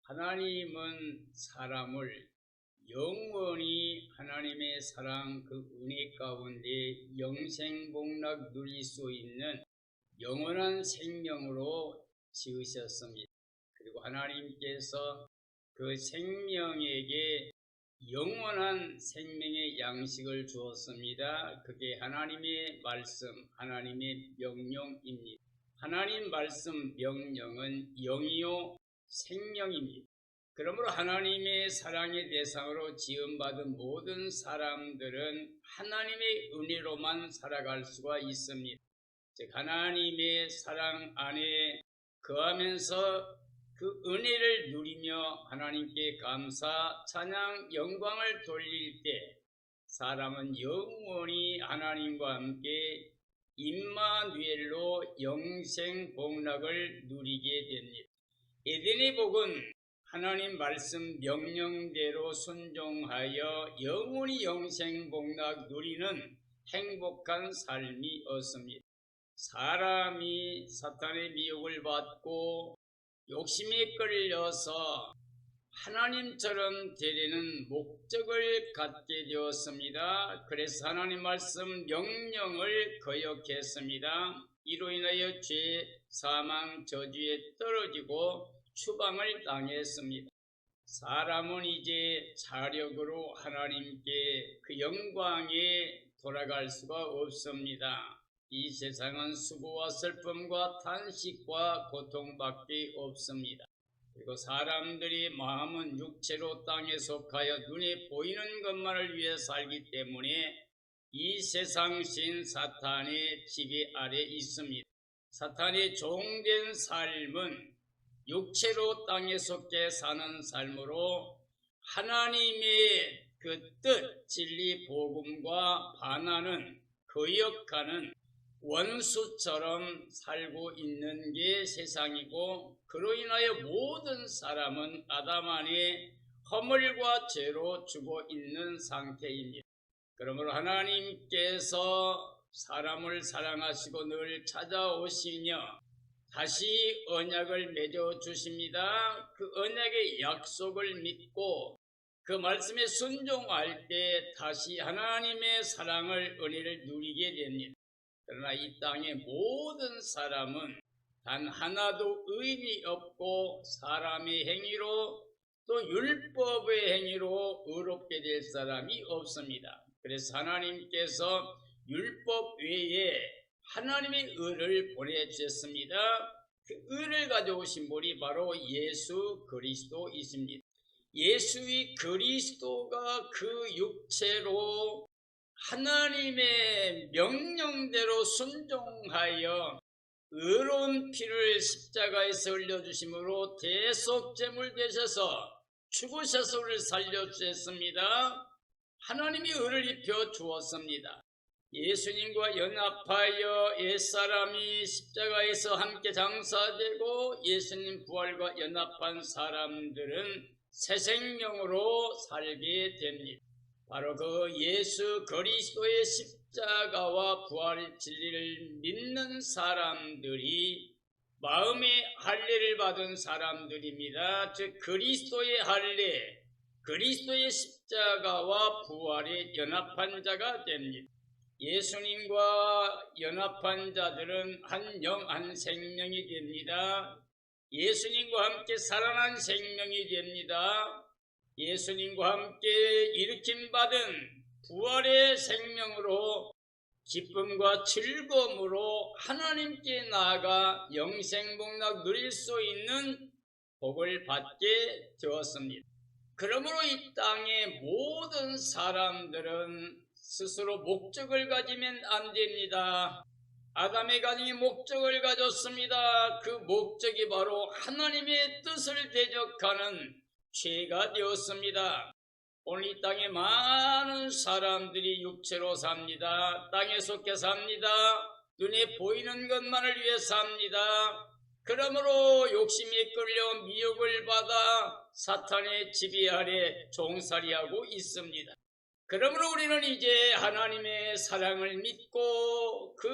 하나님은 사람을 영원히 하나님의 사랑 그 은혜 가운데 영생복락 누릴 수 있는 영원한 생명으로 지으셨습니다. 그리고 하나님께서 그 생명에게 영원한 생명의 양식을 주었습니다. 그게 하나님의 말씀, 하나님의 명령입니다. 하나님 말씀 명령은 영이요 생명입니다. 그러므로 하나님의 사랑의 대상으로 지음받은 모든 사람들은 하나님의 은혜로만 살아갈 수가 있습니다. 즉 하나님의 사랑 안에 거하면서 그 은혜를 누리며 하나님께 감사, 찬양, 영광을 돌릴 때 사람은 영원히 하나님과 함께 임마누엘로 영생 복락을 누리게 됩니다. 에덴의 복은 하나님 말씀 명령대로 순종하여 영원히 영생 복락 누리는 행복한 삶이었습니다. 사람이 사탄의 미혹을 받고 욕심에 끌려서 하나님처럼 되려는 목적을 갖게 되었습니다. 그래서 하나님 말씀 명령을 거역했습니다. 이로 인하여 죄, 사망, 저주에 떨어지고 추방을 당했습니다. 사람은 이제 자력으로 하나님께 그 영광에 돌아갈 수가 없습니다. 이 세상은 수고와 슬픔과 탄식과 고통밖에 없습니다. 그리고 사람들이 마음은 육체로 땅에 속하여 눈에 보이는 것만을 위해 살기 때문에 이 세상 신 사탄의 지배 아래 있습니다. 사탄의 종된 삶은 육체로 땅에 속해 사는 삶으로 하나님의 그 뜻, 진리, 복음과 반하는, 거역하는 원수처럼 살고 있는 게 세상이고, 그로 인하여 모든 사람은 아담 안에 허물과 죄로 죽어 있는 상태입니다. 그러므로 하나님께서 사람을 사랑하시고 늘 찾아오시며 다시 언약을 맺어 주십니다. 그 언약의 약속을 믿고 그 말씀에 순종할 때 다시 하나님의 사랑을, 은혜를 누리게 됩니다. 그러나 이 땅의 모든 사람은 단 하나도 의인이 없고 사람의 행위로 또 율법의 행위로 의롭게 될 사람이 없습니다. 그래서 하나님께서 율법 외에 하나님의 의를 보내주셨습니다. 그 의를 가져오신 분이 바로 예수 그리스도이십니다. 예수의 그리스도가 그 육체로 하나님의 명령대로 순종하여 의로운 피를 십자가에서 흘려주심으로 대속제물 되셔서 죽으셔서 우리를 살려주셨습니다. 하나님이 의를 입혀 주었습니다. 예수님과 연합하여 옛사람이 십자가에서 함께 장사되고 예수님 부활과 연합한 사람들은 새 생명으로 살게 됩니다. 바로 그 예수 그리스도의 십자가와 부활의 진리를 믿는 사람들이 마음의 할례를 받은 사람들입니다. 즉 그리스도의 할례, 그리스도의 십자가와 부활에 연합한 자가 됩니다. 예수님과 연합한 자들은 한 영, 한 생명이 됩니다. 예수님과 함께 살아난 생명이 됩니다. 예수님과 함께 일으킴받은 부활의 생명으로 기쁨과 즐거움으로 하나님께 나아가 영생복락 누릴 수 있는 복을 받게 되었습니다. 그러므로 이 땅의 모든 사람들은 스스로 목적을 가지면 안 됩니다. 아담의 가정이 목적을 가졌습니다. 그 목적이 바로 하나님의 뜻을 대적하는 죄가 되었습니다. 오늘 이 땅에 많은 사람들이 육체로 삽니다. 땅에 속해 삽니다. 눈에 보이는 것만을 위해 삽니다. 그러므로 욕심에 끌려 미혹을 받아 사탄의 지배 아래 종살이하고 있습니다. 그러므로 우리는 이제 하나님의 사랑을 믿고 그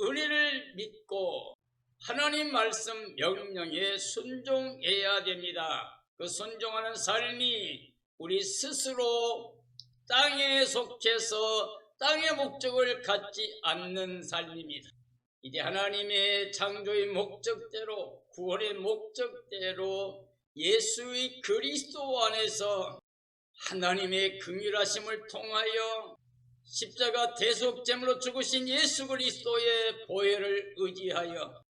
은혜를 믿고 하나님 말씀 명령에 순종해야 됩니다. 그 순종하는 삶이 우리 스스로 땅에 속해서 땅의 목적을 갖지 않는 삶입니다. 이제 하나님의 창조의 목적대로, 구원의 목적대로 예수의 그리스도 안에서 하나님의 긍휼하심을 통하여 십자가 대속제물로 죽으신 예수 그리스도의 보혈을 의지하여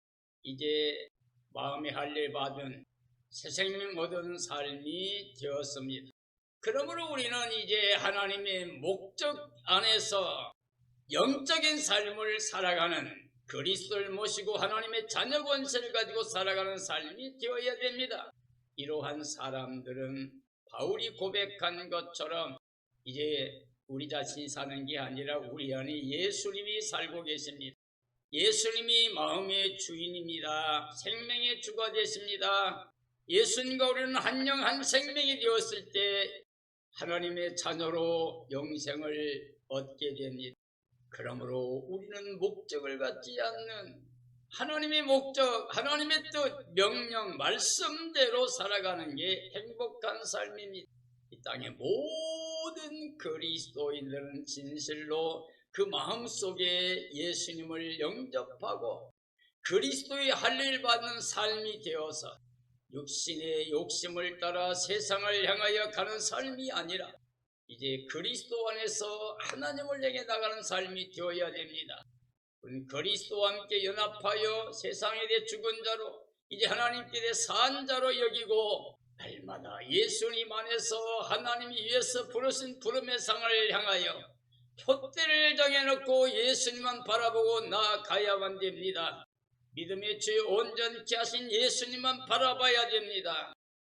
이제 마음의 할례 받은 새 생명 얻은 삶이 되었습니다. 그러므로 우리는 이제 하나님의 목적 안에서 영적인 삶을 살아가는, 그리스도를 모시고 하나님의 자녀 권세를 가지고 살아가는 삶이 되어야 됩니다. 이러한 사람들은 바울이 고백한 것처럼 이제 우리 자신이 사는 게 아니라 우리 안에 예수님이 살고 계십니다. 예수님이 마음의 주인입니다. 생명의 주가 되십니다. 예수님과 우리는 한 영 한 생명이 되었을 때 하나님의 자녀로 영생을 얻게 됩니다. 그러므로 우리는 목적을 갖지 않는 하나님의 목적, 하나님의 뜻, 명령, 말씀대로 살아가는 게 행복한 삶입니다. 이 땅의 모든 그리스도인들은 진실로 그 마음속에 예수님을 영접하고 그리스도의 할례를 받는 삶이 되어서 육신의 욕심을 따라 세상을 향하여 가는 삶이 아니라 이제 그리스도 안에서 하나님을 향해 나가는 삶이 되어야 됩니다. 그리스도와 함께 연합하여 세상에 대해 죽은 자로 이제 하나님께 대해 산 자로 여기고 날마다 예수님 안에서 하나님이 위해서 부르신 부름의 상을 향하여 표대를 정해놓고 예수님만 바라보고 나아가야만 됩니다. 믿음의 주 온전케 하신 예수님만 바라봐야 됩니다.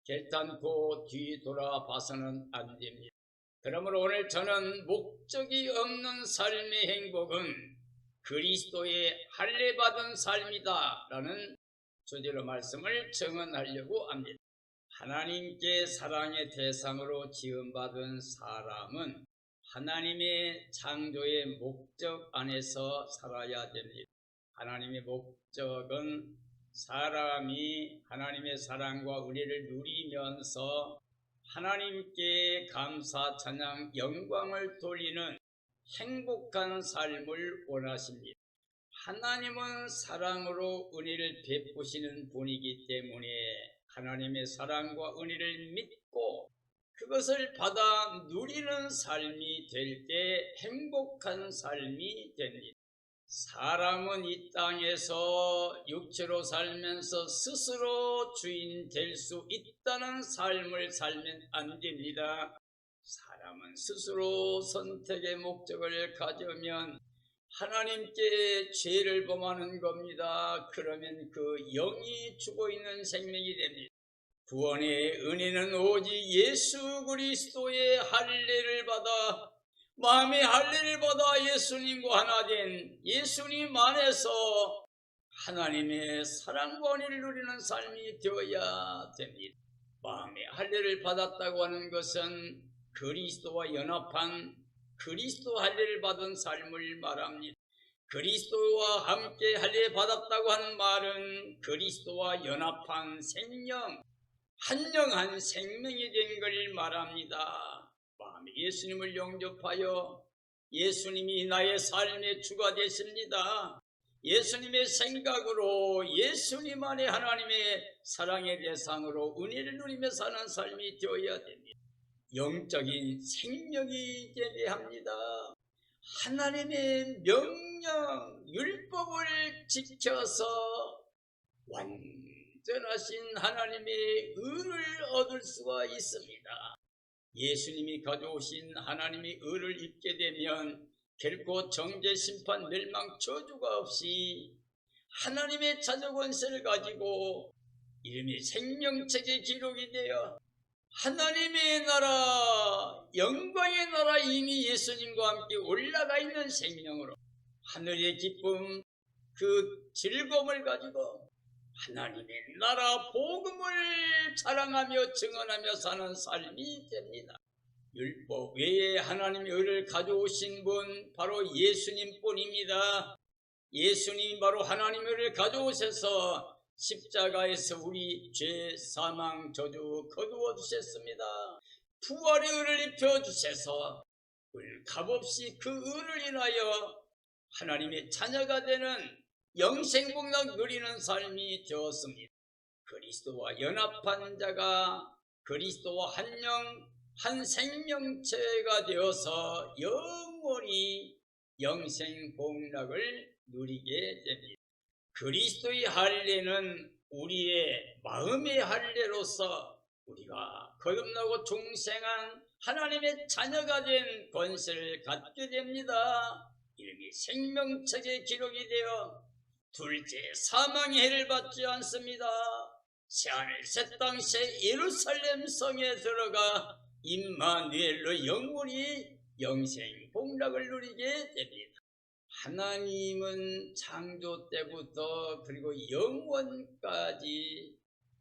결단코 뒤돌아봐서는 안 됩니다. 그러므로 오늘 저는 목적이 없는 삶의 행복은 그리스도의 할례 받은 삶이다 라는 주제로 말씀을 증언하려고 합니다. 하나님께 사랑의 대상으로 지음받은 사람은 하나님의 창조의 목적 안에서 살아야 됩니다. 하나님의 목적은 사람이 하나님의 사랑과 은혜를 누리면서 하나님께 감사, 찬양, 영광을 돌리는 행복한 삶을 원하십니다. 하나님은 사랑으로 은혜를 베푸시는 분이기 때문에 하나님의 사랑과 은혜를 믿고 그것을 받아 누리는 삶이 될 때 행복한 삶이 됩니다. 사람은 이 땅에서 육체로 살면서 스스로 주인 될 수 있다는 삶을 살면 안 됩니다. 사람은 스스로 선택의 목적을 가져면 하나님께 죄를 범하는 겁니다. 그러면 그 영이 죽어있는 생명이 됩니다. 구원의 은혜는 오직 예수 그리스도의 할례를 받아 마음의 할례를 받아 예수님과 하나 된 예수님 안에서 하나님의 사랑과 은혜를 누리는 삶이 되어야 됩니다. 마음의 할례를 받았다고 하는 것은 그리스도와 연합한 그리스도 할례를 받은 삶을 말합니다. 그리스도와 함께 할례 받았다고 하는 말은 그리스도와 연합한 생명, 한 영 한 생명이 된 걸 말합니다. 마음에 예수님을 영접하여 예수님이 나의 삶의 주가 되십니다. 예수님의 생각으로 예수님 안에 하나님의 사랑의 대상으로 은혜를 누리며 사는 삶이 되어야 됩니다. 영적인 생명이 되어야 합니다. 하나님의 명령, 율법을 지켜서 완전하신 하나님의 의를 얻을 수가 있습니다. 예수님이 가져오신 하나님의 의를 입게 되면 결코 정죄, 심판, 멸망, 저주가 없이 하나님의 자녀 권세를 가지고 이름이 생명책에 기록이 되어 하나님의 나라, 영광의 나라 이미 예수님과 함께 올라가 있는 생명으로 하늘의 기쁨, 그 즐거움을 가지고 하나님의 나라 복음을 자랑하며 증언하며 사는 삶이 됩니다. 율법 외에 하나님의 의를 가져오신 분 바로 예수님뿐입니다. 예수님이 바로 하나님의 의를 가져오셔서 십자가에서 우리 죄, 사망, 저주 거두어 주셨습니다. 부활의 은을 입혀 주셔서 값없이 그 은을 인하여 하나님의 자녀가 되는 영생복락 누리는 삶이 되었습니다. 그리스도와 연합한 자가 그리스도와 한 영, 한 생명체가 되어서 영원히 영생복락을 누리게 됩니다. 그리스도의 할례는 우리의 마음의 할례로서 우리가 거듭나고 중생한 하나님의 자녀가 된 권세를 갖게 됩니다. 이름이 생명책에 기록이 되어 둘째 사망의 해를 받지 않습니다. 새하늘 새 땅 새 예루살렘 성에 들어가 임마누엘로 영원히 영생복락을 누리게 됩니다. 하나님은 창조 때부터 그리고 영원까지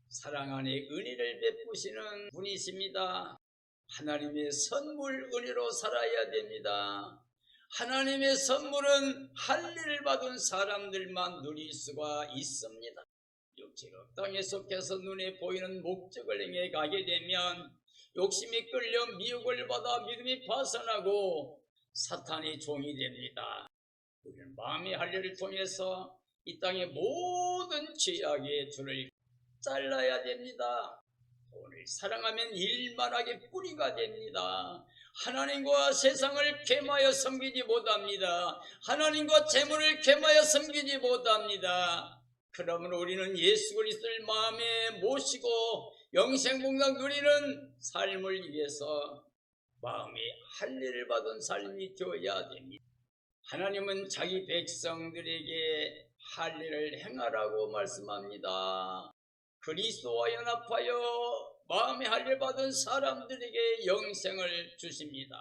사랑 안에 은혜를 베푸시는 분이십니다. 하나님의 선물 은혜로 살아야 됩니다. 하나님의 선물은 할례를 받은 사람들만 누릴 수가 있습니다. 육체로 땅에 속해서 눈에 보이는 목적을 행해 가게 되면 욕심이 끌려 미혹을 받아 믿음이 파산하고 사탄의 종이 됩니다. 우리는 마음의 할례를 통해서 이 땅의 모든 죄악의 줄을 잘라야 됩니다. 돈을 사랑하면 일만하게 뿌리가 됩니다. 하나님과 세상을 겸하여 섬기지 못합니다. 하나님과 재물을 겸하여 섬기지 못합니다. 그러므로 우리는 예수 그리스도를 마음에 모시고 영생복락 누리는 삶을 위해서 마음의 할례를 받은 삶이 되어야 됩니다. 하나님은 자기 백성들에게 할례를 행하라고 말씀합니다. 그리스도와 연합하여 마음의 할례 받은 사람들에게 영생을 주십니다.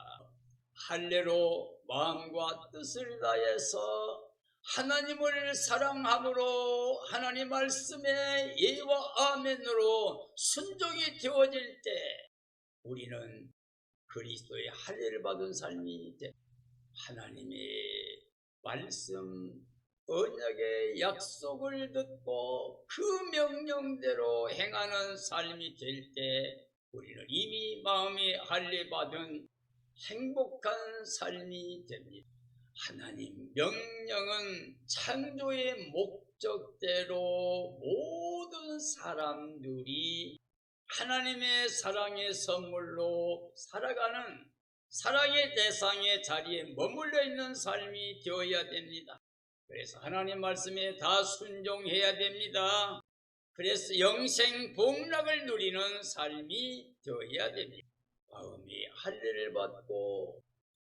할례로 마음과 뜻을 다해서 하나님을 사랑함으로 하나님 말씀에 예와 아멘으로 순종이 되어질 때 우리는 그리스도의 할례를 받은 삶이 됩니다. 하나님의 말씀 언약의 약속을 듣고 그 명령대로 행하는 삶이 될 때 우리는 이미 마음에 할례 받은 행복한 삶이 됩니다. 하나님 명령은 창조의 목적대로 모든 사람들이 하나님의 사랑의 선물로 살아가는 사랑의 대상의 자리에 머물러 있는 삶이 되어야 됩니다. 그래서 하나님 말씀에 다 순종해야 됩니다. 그래서 영생 복락을 누리는 삶이 되어야 됩니다. 마음이 할례를 받고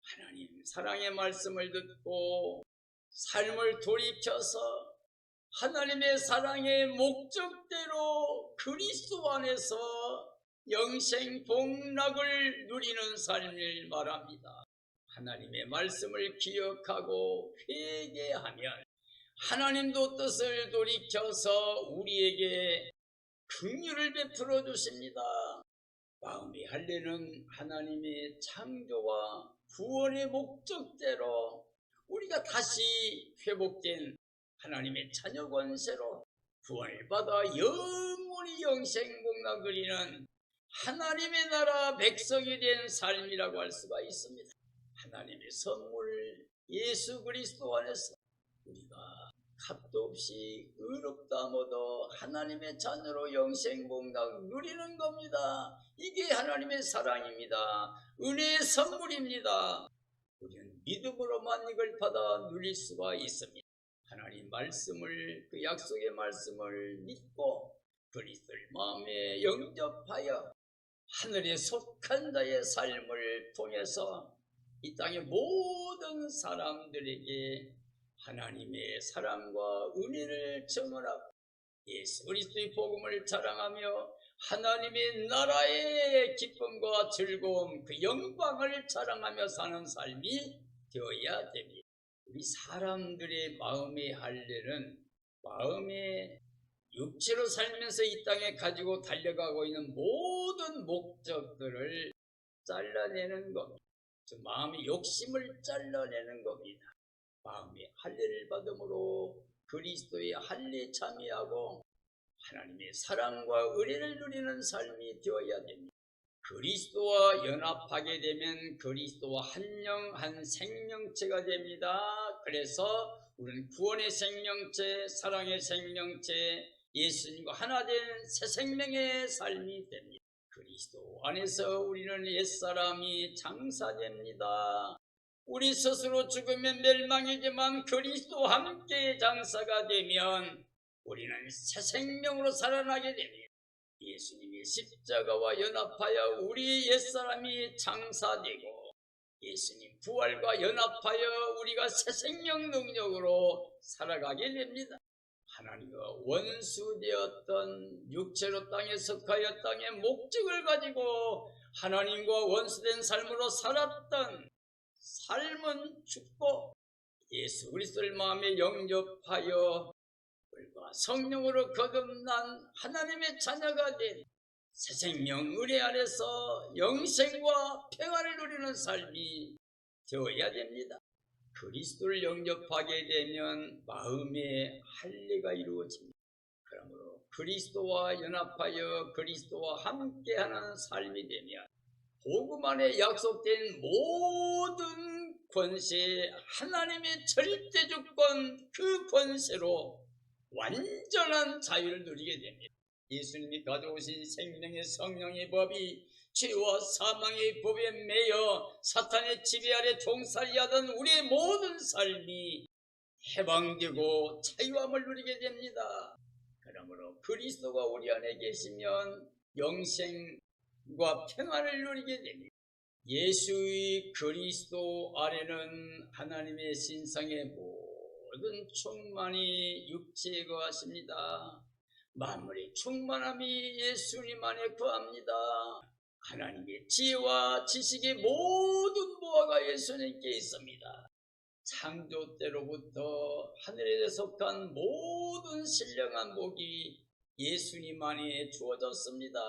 하나님 사랑의 말씀을 듣고 삶을 돌이켜서 하나님의 사랑의 목적대로 그리스도 안에서 영생 복락을 누리는 삶을 말합니다. 하나님의 말씀을 기억하고 회개하면 하나님도 뜻을 돌이켜서 우리에게 긍휼을 베풀어 주십니다. 마음의 할례는 하나님의 창조와 구원의 목적대로 우리가 다시 회복된 하나님의 자녀 권세로 구원을 받아 영원히 영생복락 누리는 하나님의 나라 백성이 된 삶이라고 할 수가 있습니다. 하나님의 선물 예수 그리스도 안에서 우리가 값도 없이 의롭다 모두 하나님의 자녀로 영생복락 누리는 겁니다. 이게 하나님의 사랑입니다. 은혜의 선물입니다. 우리는 믿음으로만 이걸 받아 누릴 수가 있습니다. 하나님 말씀을 그 약속의 말씀을 믿고 그리스도를 마음에 영접하여 하늘에 속한 자의 삶을 통해서 이 땅의 모든 사람들에게 하나님의 사랑과 은혜를 증언하고 예수 그리스도의 복음을 자랑하며 하나님의 나라의 기쁨과 즐거움 그 영광을 자랑하며 사는 삶이 되어야 됩니다. 우리 사람들의 마음의 할례는 마음의 육체로 살면서 이 땅에 가지고 달려가고 있는 모든 목적들을 잘라내는 겁니다. 마음의 욕심을 잘라내는 겁니다. 마음의 할례를 받음으로 그리스도의 할례 참여하고 하나님의 사랑과 은혜를 누리는 삶이 되어야 됩니다. 그리스도와 연합하게 되면 그리스도와 한 영, 한 생명체가 됩니다. 그래서 우리는 구원의 생명체, 사랑의 생명체, 예수님과 하나 된 새 생명의 삶이 됩니다. 그리스도 안에서 우리는 옛사람이 장사됩니다. 우리 스스로 죽으면 멸망이지만 그리스도와 함께 장사가 되면 우리는 새 생명으로 살아나게 됩니다. 예수님의 십자가와 연합하여 우리 옛사람이 장사되고 예수님 부활과 연합하여 우리가 새 생명 능력으로 살아가게 됩니다. 하나님과 원수되었던 육체로 땅에 속하여 땅의 목적을 가지고 하나님과 원수된 삶으로 살았던 삶은 죽고 예수 그리스도를 마음에 영접하여 물과 성령으로 거듭난 하나님의 자녀가 된 새 생명 은혜 안에서 영생과 평안을 누리는 삶이 되어야 됩니다. 그리스도를 영접하게 되면 마음의 할례가 이루어집니다. 그러므로 그리스도와 연합하여 그리스도와 함께하는 삶이 되면 복음 안에 약속된 모든 권세, 하나님의 절대주권 그 권세로 완전한 자유를 누리게 됩니다. 예수님이 가져오신 생명의 성령의 법이 죄와 사망의 법에 매여 사탄의 지배 아래 종살이하던 우리의 모든 삶이 해방되고 자유함을 누리게 됩니다. 그러므로 그리스도가 우리 안에 계시면 영생과 평안을 누리게 됩니다. 예수의 그리스도 안에는 하나님의 신성의 모든 충만이 육체에 거하십니다. 만물의 충만함이 예수님 안에 거합니다. 하나님의 지혜와 지식의 모든 보화가 예수님께 있습니다. 창조 때로부터 하늘에 속한 모든 신령한 복이 예수님 안에 주어졌습니다.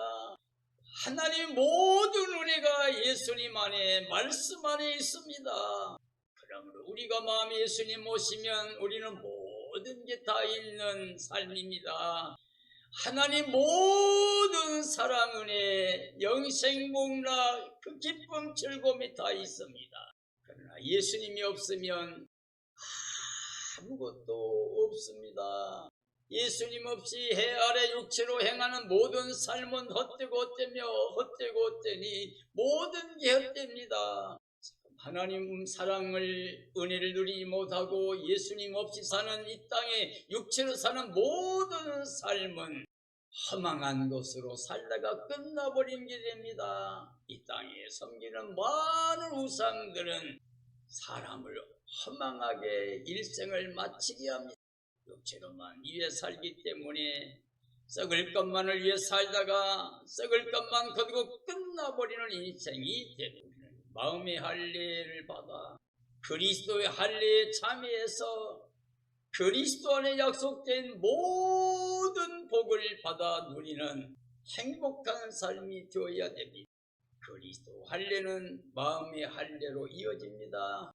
하나님 모든 은혜가 예수님 안에 말씀 안에 있습니다. 그러므로 우리가 마음에 예수님 모시면 우리는 모든 게 다 있는 삶입니다. 하나님 모든 사랑 은혜 영생 복락 그 기쁨 즐거움이 다 있습니다. 그러나 예수님이 없으면 아무것도 없습니다. 예수님 없이 해 아래 육체로 행하는 모든 삶은 헛되고 헛되며 헛되고 헛되니 모든 게 헛됩니다. 하나님 사랑을 은혜를 누리지 못하고 예수님 없이 사는 이 땅에 육체로 사는 모든 삶은 허망한 것으로 살다가 끝나버린 게 됩니다. 이 땅에 섬기는 많은 우상들은 사람을 허망하게 일생을 마치게 합니다. 육체로만 위해 살기 때문에 썩을 것만을 위해 살다가 썩을 것만 거두고 끝나버리는 인생이 됩니다. 마음의 할례를 받아 그리스도의 할례에 참여해서 그리스도 안에 약속된 모든 복을 받아 누리는 행복한 삶이 되어야 됩니다. 그리스도 할례는 마음의 할례로 이어집니다.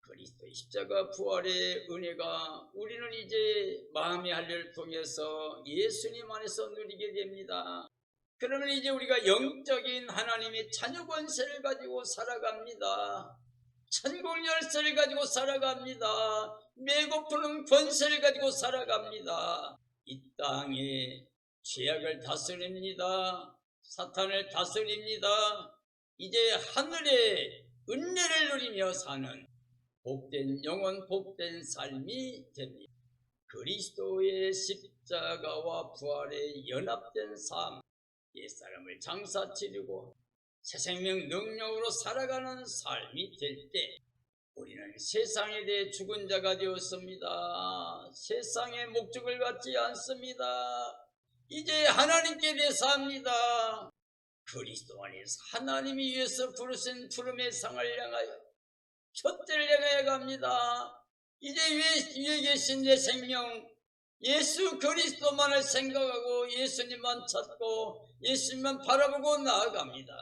그리스도의 십자가 부활의 은혜가 우리는 이제 마음의 할례를 통해서 예수님 안에서 누리게 됩니다. 그러면 이제 우리가 영적인 하나님의 자녀 권세를 가지고 살아갑니다. 천국 열쇠를 가지고 살아갑니다. 매고프는 권세를 가지고 살아갑니다. 이 땅에 죄악을 다스립니다. 사탄을 다스립니다. 이제 하늘의 은혜를 누리며 사는 복된 영혼, 복된 삶이 됩니다. 그리스도의 십자가와 부활에 연합된 삶, 옛사람을 장사치르고 새 생명 능력으로 살아가는 삶이 될 때 우리는 세상에 대해 죽은 자가 되었습니다. 세상의 목적을 갖지 않습니다. 이제 하나님께 대해 삽니다. 그리스도 안에서 하나님이 위해서 부르신 푸름의 상을 향하여 촛대를 향하여 갑니다. 이제 위에 계신 내 생명 예수 그리스도만을 생각하고 예수님만 찾고 예수님만 바라보고 나아갑니다.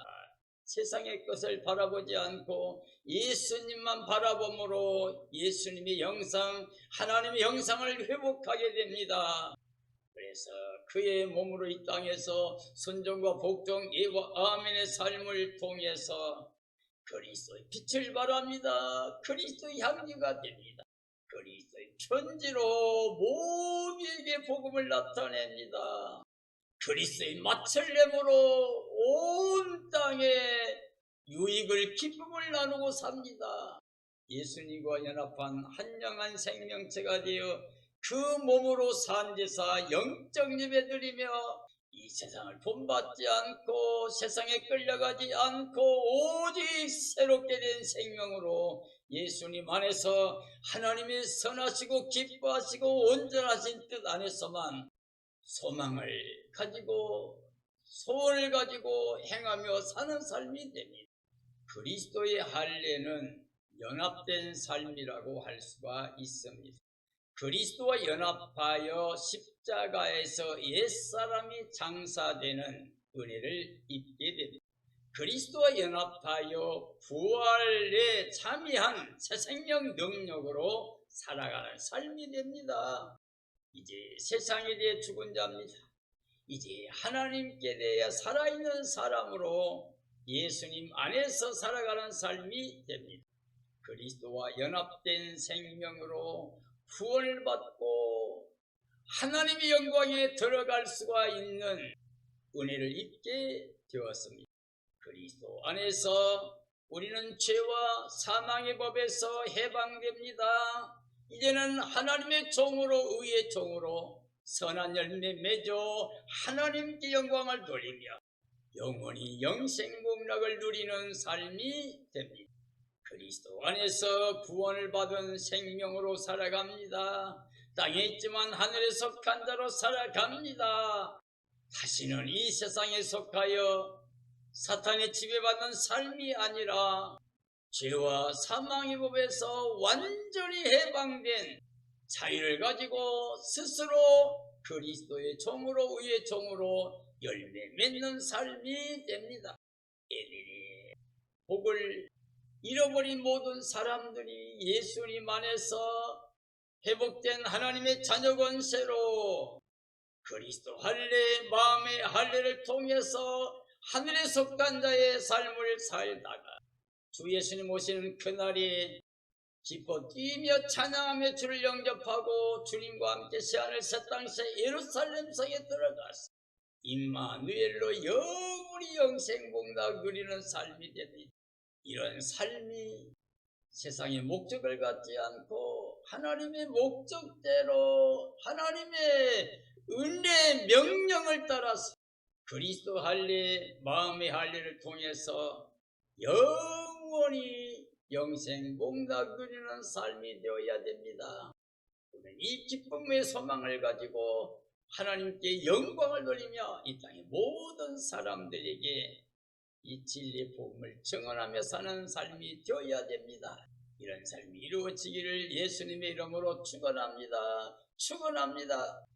세상의 것을 바라보지 않고 예수님만 바라봄으로 예수님의 형상, 하나님의 형상을 회복하게 됩니다. 그래서 그의 몸으로 이 땅에서 순종과 복종, 예와 아멘의 삶을 통해서 그리스도의 빛을 발합니다. 그리스도의 향기가 됩니다. 그리스도의 편지로 모두에게 복음을 나타냅니다. 그리스도의 마철렘으로 온 땅에 유익을 기쁨을 나누고 삽니다. 예수님과 연합한 한영한 생명체가 되어 그 몸으로 산제사 영적 예배드리며 이 세상을 본받지 않고 세상에 끌려가지 않고 오직 새롭게 된 생명으로 예수님 안에서 하나님의 선하시고 기뻐하시고 온전하신 뜻 안에서만 소망을 가지고 소원을 가지고 행하며 사는 삶이 됩니다. 그리스도의 할례는 연합된 삶이라고 할 수가 있습니다. 그리스도와 연합하여 십자가에서 옛사람이 장사되는 은혜를 입게 됩니다. 그리스도와 연합하여 부활에 참여한 새 생명 능력으로 살아가는 삶이 됩니다. 이제 세상에 대해 죽은 자입니다. 이제 하나님께 대해 살아있는 사람으로 예수님 안에서 살아가는 삶이 됩니다. 그리스도와 연합된 생명으로 구원을 받고 하나님의 영광에 들어갈 수가 있는 은혜를 입게 되었습니다. 그리스도 안에서 우리는 죄와 사망의 법에서 해방됩니다. 이제는 하나님의 종으로 의의 종으로 선한 열매 맺어 하나님께 영광을 돌리며 영원히 영생복락을 누리는 삶이 됩니다. 그리스도 안에서 구원을 받은 생명으로 살아갑니다. 땅에 있지만 하늘에 속한 자로 살아갑니다. 다시는 이 세상에 속하여 사탄의 지배받는 삶이 아니라 죄와 사망의 법에서 완전히 해방된 자유를 가지고 스스로 그리스도의 종으로 의의 종으로 열매 맺는 삶이 됩니다. 이들이 복을 잃어버린 모든 사람들이 예수님 안에서 회복된 하나님의 자녀 권세로 그리스도 할례, 마음의 할례를 통해서 하늘에 속한 자의 삶을 살다가 주 예수님 오시는 그날이 기뻐 뛰며 찬양하며 주를 영접하고 주님과 함께 새하늘 새 땅 새 예루살렘 성에 들어가서 임마누엘로 영원히 영생복락 누리는 삶이 됩니다. 이런 삶이 세상의 목적을 갖지 않고 하나님의 목적대로 하나님의 은혜의 명령을 따라서 그리스도 할례, 마음의 할례를 통해서 영원히 영생복락 누리는 삶이 되어야 됩니다. 우리는 이 기쁨의 소망을 가지고 하나님께 영광을 돌리며 이 땅의 모든 사람들에게 이 진리의 복음을 증언하며 사는 삶이 되어야 됩니다. 이런 삶이 이루어지기를 예수님의 이름으로 축원합니다. 축원합니다.